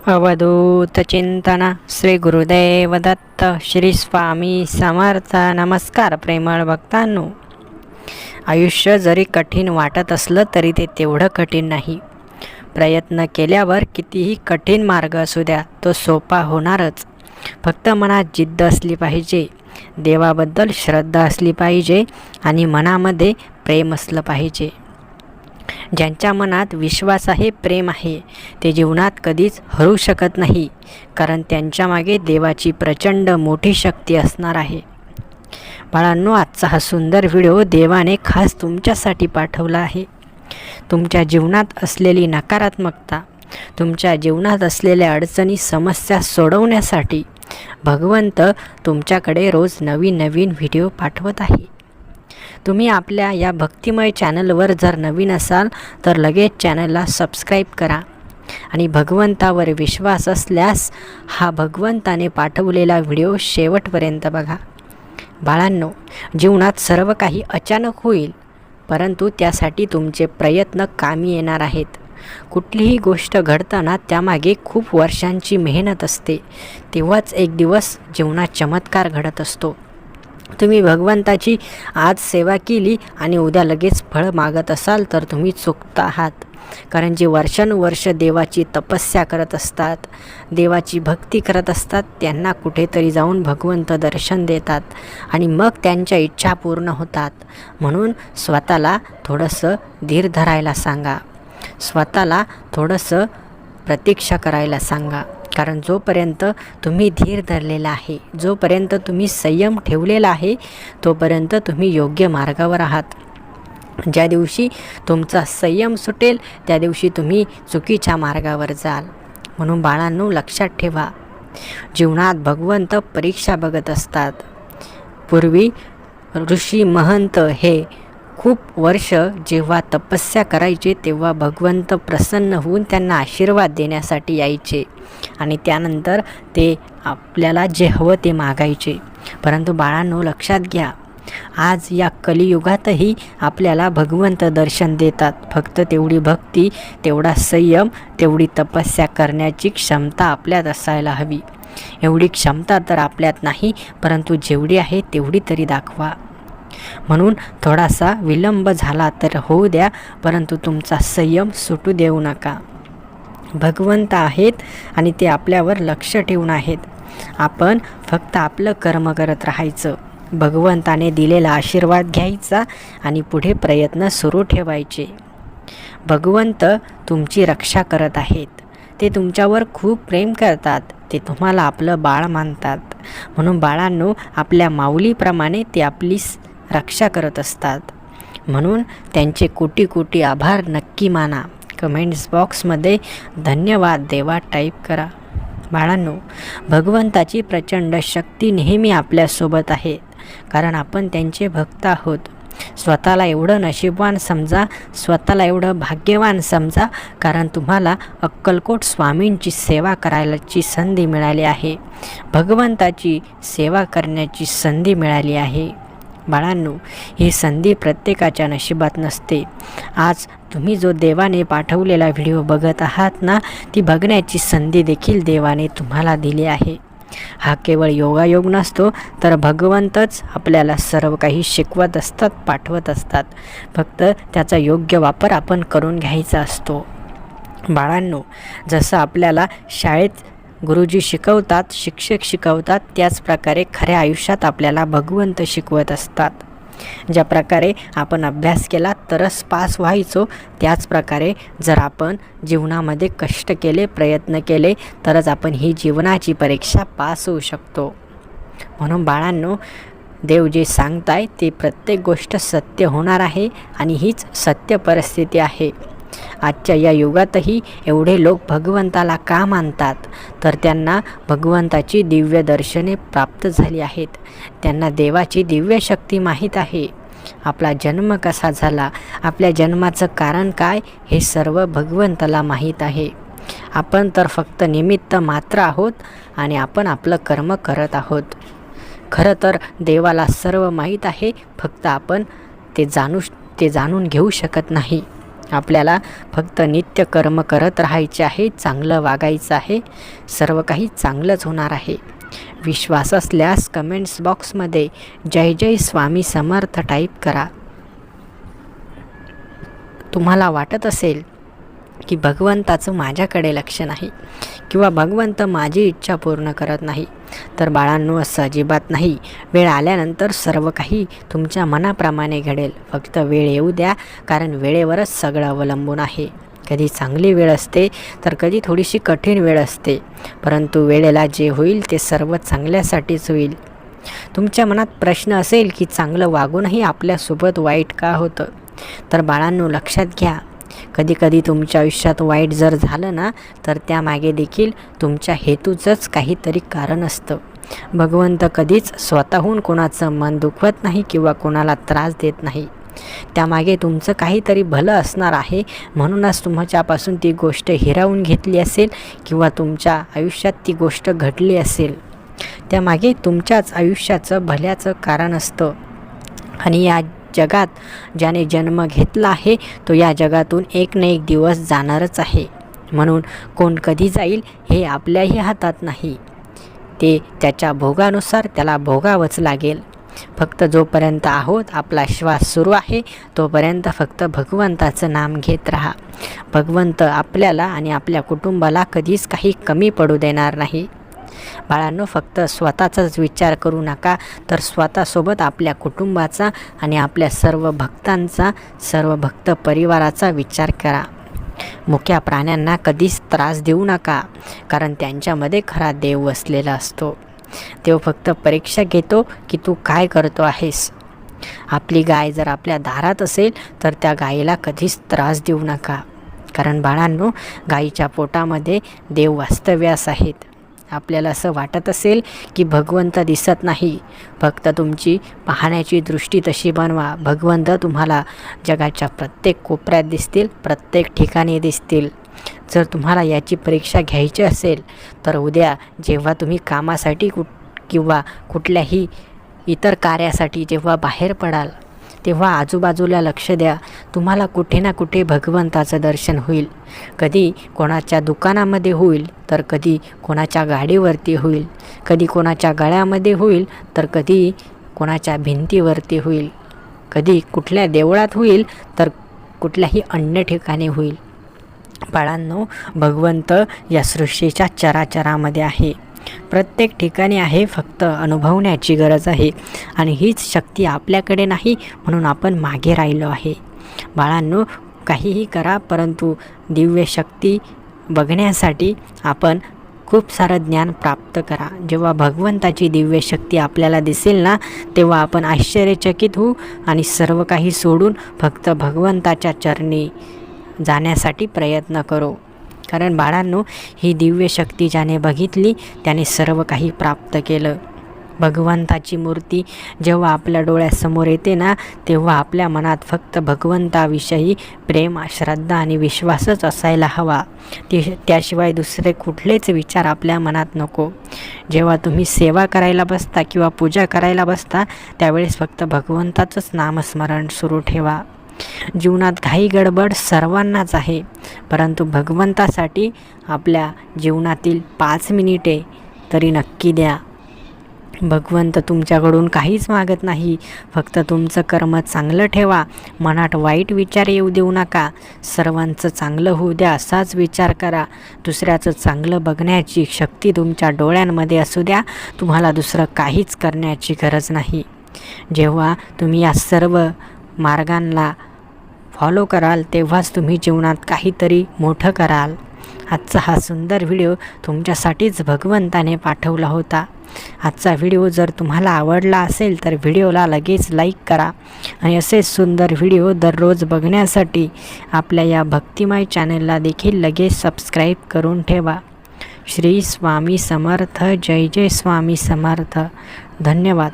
अवधूत चिंतन श्री गुरुदेव दत्त श्री स्वामी समर्थ. नमस्कार प्रेमळ भक्तांनो. आयुष्य जरी कठीण वाटत असलं तरी ते तेवढं कठीण नाही. प्रयत्न केल्यावर कितीही कठीण मार्ग असू द्या तो सोपा होणारच. फक्त मनात जिद्द असली पाहिजे, देवाबद्दल श्रद्धा असली पाहिजे आणि मनामध्ये प्रेम असलं पाहिजे. ज्यांच्या मनात विश्वास आहे, प्रेम आहे, ते जीवनात कधीच हरू शकत नाही, कारण त्यांच्या मागे देवाची प्रचंड मोठी शक्ती असणार आहे. बाळांनो, आजचा हा सुंदर व्हिडिओ देवाने खास तुमच्यासाठी पाठवला आहे. तुमच्या जीवनात असलेली नकारात्मकता, तुमच्या जीवनात असलेल्या अडचणी, समस्या सोडवण्यासाठी भगवंत तुमच्याकडे रोज नवीन नवीन व्हिडिओ पाठवत आहे. तुम्ही आपल्या या भक्तिमय चॅनलवर जर नवीन असाल तर लगेच चॅनलला सबस्क्राईब करा आणि भगवंतावर विश्वास असल्यास हा भगवंताने पाठवलेला व्हिडिओ शेवटपर्यंत बघा. बाळांनो, जीवनात सर्व काही अचानक होईल, परंतु त्यासाठी तुमचे प्रयत्न कामी येणार आहेत. कुठलीही गोष्ट घडताना त्यामागे खूप वर्षांची मेहनत असते, तेव्हाच एक दिवस जीवनात चमत्कार घडत असतो. तुम्ही भगवंताची आज सेवा केली आणि उद्या लगेच फळ मागत असाल तर तुम्ही चुकता आहात. कारण जे वर्षानुवर्ष देवाची तपस्या करत असतात, देवाची भक्ती करत असतात, त्यांना कुठेतरी जाऊन भगवंत दर्शन देतात आणि मग त्यांच्या इच्छा पूर्ण होतात. म्हणून स्वतःला थोडंसं धीर धरायला सांगा, स्वतःला थोडंसं प्रतीक्षा करायला सांगा. कारण जोपर्यंत तुम्ही धीर धरलेला आहे, जोपर्यंत तुम्ही संयम ठेवलेला आहे, तोपर्यंत तुम्ही योग्य मार्गावर आहात. ज्या दिवशी तुमचा संयम सुटेल त्या दिवशी तुम्ही चुकीच्या मार्गावर जाल. म्हणून बाळांनो, लक्षात ठेवा, जीवनात भगवंत परीक्षा बघत असतात. पूर्वी ऋषी महंत हे खूप वर्ष जेव्हा तपस्या करायचे तेव्हा भगवंत प्रसन्न होऊन त्यांना आशीर्वाद देण्यासाठी यायचे आणि त्यानंतर ते आपल्याला जे हवं ते मागायचे. परंतु बाळांनो, लक्षात घ्या, आज या कलियुगातही आपल्याला भगवंत दर्शन देतात. फक्त तेवढी भक्ती, तेवढा संयम, तेवढी तपस्या करण्याची क्षमता आपल्यात असायला हवी. एवढी क्षमता तर आपल्यात नाही, परंतु जेवढी आहे तेवढी तरी दाखवा. म्हणून थोडासा विलंब झाला तर होऊ द्या, परंतु तुमचा संयम सुटू देऊ नका. भगवंत आहेत आणि ते आपल्यावर लक्ष ठेवून आहेत. आपण फक्त आपलं कर्म करत राहायचं, भगवंताने दिलेला आशीर्वाद घ्यायचा आणि पुढे प्रयत्न सुरू ठेवायचे. भगवंत तुमची रक्षा करत आहेत, ते तुमच्यावर खूप प्रेम करतात, ते तुम्हाला आपलं बाळ मानतात. म्हणून बाळांनो, आपल्या माऊलीप्रमाणे ते आपली रक्षा करत असतात. म्हणून त्यांचे कोटी कोटी आभार नक्की माना. कमेंट्स बॉक्समध्ये धन्यवाद देवा टाईप करा. बाळांनो, भगवंताची प्रचंड शक्ती नेहमी आपल्यासोबत आहे, कारण आपण त्यांचे भक्त आहोत. स्वतःला एवढं नशीबवान समजा, स्वतःला एवढं भाग्यवान समजा, कारण तुम्हाला अक्कलकोट स्वामींची सेवा करायची संधी मिळाली आहे, भगवंताची सेवा करण्याची संधी मिळाली आहे. बाळांनो, ही संधी प्रत्येकाच्या नशिबात नसते. आज तुम्ही जो देवाने पाठवलेला व्हिडिओ बघत आहात ना, ती बघण्याची संधी देखील देवाने तुम्हाला दिली आहे. हा केवळ योगायोग नसतो, तर भगवंतच आपल्याला सर्व काही शिकवत असतात, पाठवत असतात. फक्त त्याचा योग्य वापर आपण करून घ्यायचा असतो. बाळांनो, जसं आपल्याला शाळेत गुरुजी शिकवतात, शिक्षक शिकवतात, त्याच प्रकारे खऱ्या आयुष्यात आपल्याला भगवंत शिकवत असतात. ज्या प्रकारे आपण अभ्यास केला तरच पास व्हायचो, त्याच प्रकारे जर आपण जीवनामध्ये कष्ट केले, प्रयत्न केले, तरच आपण ही जीवनाची परीक्षा पास होऊ शकतो. म्हणून बाळांनो, देव जे सांगताय ते प्रत्येक गोष्ट सत्य होणार आहे आणि हीच सत्य परिस्थिती आहे. आजच्या या युगातही एवढे लोक भगवंताला का मानतात, तर त्यांना भगवंताची दिव्य दर्शने प्राप्त झाली आहेत. त्यांना देवाची दिव्य शक्ती माहीत आहे. आपला जन्म कसा झाला, आपल्या जन्माचं कारण काय, हे सर्व भगवंताला माहीत आहे. आपण तर फक्त निमित्त मात्र आहोत आणि आपण आपलं कर्म करत आहोत. खरं तर देवाला सर्व माहीत आहे, फक्त आपण ते जाणून घेऊ शकत नाही. आपल्याला फक्त नित्य कर्म करत राहायचे आहे, चांगलं वागायचं आहे, सर्व काही चांगलंच होणार आहे. विश्वास असल्यास कमेंट्स बॉक्समध्ये जय जय स्वामी समर्थ टाईप करा. तुम्हाला वाटत असेल की भगवंताचं माझ्याकडे लक्ष नाही किंवा भगवंत माझी इच्छा पूर्ण करत नाही, तर बाळांनो, असं अजिबात नाही. वेळ आल्यानंतर सर्व काही तुमच्या मनाप्रमाणे घडेल. फक्त वेळ येऊ द्या, कारण वेळेवरच सगळं अवलंबून आहे. कधी चांगली वेळ असते तर कधी थोडीशी कठीण वेळ असते, परंतु वेळेला जे होईल ते सर्व चांगल्यासाठीच होईल. तुमच्या मनात प्रश्न असेल की चांगलं वागूनही आपल्यासोबत वाईट का होतं, तर बाळांनो, लक्षात घ्या, कधीकधी तुमच्या आयुष्यात वाईट जर झालं ना, तर त्यामागे देखील तुमच्या हेतूचंच काहीतरी कारण असतं. भगवंत कधीच स्वतःहून कोणाचं मन दुखवत नाही किंवा कोणाला त्रास देत नाही. त्यामागे तुमचं काहीतरी भलं असणार आहे, म्हणूनच तुमच्यापासून ती गोष्ट हिरावून घेतली असेल किंवा तुमच्या आयुष्यात ती गोष्ट घडली असेल. त्यामागे तुमच्याच आयुष्याचं भल्याचं कारण असतं. आणि या जगात ज्याने जन्म घेतला आहे तो या जगातून एक ना एक दिवस जाणारच आहे. म्हणून कोण कधी जाईल हे आपल्याही हातात नाही. ते त्याच्या भोगानुसार त्याला भोगावंच लागेल. फक्त जोपर्यंत आहोत, आपला श्वास सुरू आहे, तोपर्यंत फक्त भगवंताचं नाम घेत राहा. भगवंत आपल्याला आणि आपल्या कुटुंबाला कधीच काही कमी पडू देणार नाही. बाळांनो, फक्त स्वतःचाच विचार करू नका, तर स्वतःसोबत आपल्या कुटुंबाचा आणि आपल्या सर्व भक्तांचा, सर्व भक्त परिवाराचा विचार करा. मुक्या प्राण्यांना कधीच त्रास देऊ नका, कारण त्यांच्यामध्ये खरा देव वसलेला असतो. देव फक्त परीक्षा घेतो की तू काय करतो आहेस. आपली गाय जर आपल्या दारात असेल तर त्या गायीला कधीच त्रास देऊ नका, कारण बाळांनो, गायीच्या पोटामध्ये देव वास्तव्यास आहेत. आपल्याला असं वाटत असेल की भगवंत दिसत नाही, फक्त तुमची पाहण्याची दृष्टी तशी बनवा. भगवंत तुम्हाला जगाच्या प्रत्येक कोपऱ्यात दिसतील, प्रत्येक ठिकाणी दिसतील. जर तुम्हाला याची परीक्षा घ्यायची असेल तर उद्या जेव्हा तुम्ही कामासाठी किंवा कुठल्याही इतर कार्यासाठी जेव्हा बाहेर पडाल, तेव्हा आजूबाजूला लक्ष द्या. तुम्हाला कुठे ना कुठे भगवंताचं दर्शन होईल. कधी कोणाच्या दुकानामध्ये होईल, तर कधी कोणाच्या गाडीवरती होईल, कधी कोणाच्या गळ्यामध्ये होईल, तर कधी कोणाच्या भिंतीवरती होईल, कधी कुठल्या देवळात होईल, तर कुठल्याही अन्य ठिकाणी होईल. बाळांनो, भगवंत या सृष्टीच्या चराचरामध्ये आहे, प्रत्येक ठिकाणी आहे. फक्त अनुभवण्याची गरज आहे. आणि हीच शक्ती आपल्याकडे नाही, म्हणून आपण मागे राहिलो आहे. बाळांनो, काहीही करा, परंतु दिव्य शक्ती बघण्यासाठी आपण खूप सारं ज्ञान प्राप्त करा. जेव्हा भगवंताची दिव्य शक्ती आपल्याला दिसेल ना, तेव्हा आपण आश्चर्यचकित होऊ आणि सर्व काही सोडून फक्त भगवंताच्या चरणी जाण्यासाठी प्रयत्न करू. कारण बाळांनो, ही दिव्य शक्ती ज्याने बघितली त्याने सर्व काही प्राप्त केलं. भगवंताची मूर्ती जेव्हा आपल्या डोळ्यासमोर येते ना, तेव्हा आपल्या मनात फक्त भगवंताविषयी प्रेम, श्रद्धा आणि विश्वासच असायला हवा. त्याशिवाय दुसरे कुठलेच विचार आपल्या मनात नको. जेव्हा तुम्ही सेवा करायला बसता किंवा पूजा करायला बसता, त्यावेळेस फक्त भगवंताचंच नामस्मरण सुरू ठेवा. जीवनात घाई गडबड सर्वांनाच आहे, परंतु भगवंतासाठी आपल्या जीवनातील 5 मिनिटे तरी नक्की द्या. भगवंत तुमच्याकडून काहीच मागत नाही, फक्त तुमचं कर्म चांगलं ठेवा. मनात वाईट विचार येऊ देऊ नका. सर्वांचं चांगलं होऊ द्या असाच विचार करा. दुसऱ्याचं चांगलं बघण्याची शक्ती तुमच्या डोळ्यांमध्ये असू द्या. तुम्हाला दुसरं काहीच करण्याची गरज नाही. जेव्हा तुम्ही या सर्व मार्गांना फॉलो कराल, तेव्हाच तुम्ही जीवनात काहीतरी मोठं कराल. आजचा हा सुंदर व्हिडिओ तुमच्यासाठीच भगवंताने पाठवला होता. आजचा व्हिडिओ जर तुम्हाला आवडला असेल तर व्हिडिओला लगेच लाईक करा आणि असेच सुंदर व्हिडिओ दररोज बघण्यासाठी आपल्या या भक्तिमय चॅनलला देखील लगेच सबस्क्राईब करून ठेवा. श्री स्वामी समर्थ. जय जय स्वामी समर्थ. धन्यवाद.